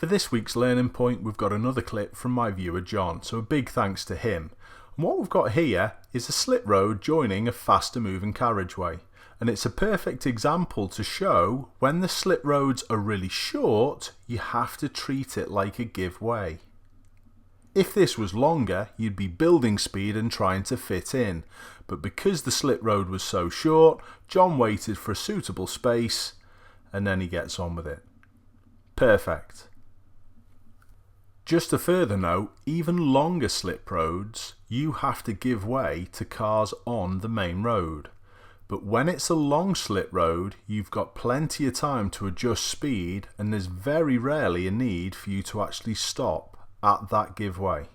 For this week's learning point, we've got another clip from my viewer John, so a big thanks to him. And what we've got here is a slip road joining a faster moving carriageway. And it's a perfect example to show when the slip roads are really short, you have to treat it like a give way. If this was longer, you'd be building speed and trying to fit in. But because the slip road was so short, John waited for a suitable space and then he gets on with it. Perfect. Just a further note, even longer slip roads, you have to give way to cars on the main road. But when it's a long slip road, you've got plenty of time to adjust speed and there's very rarely a need for you to actually stop at that give way.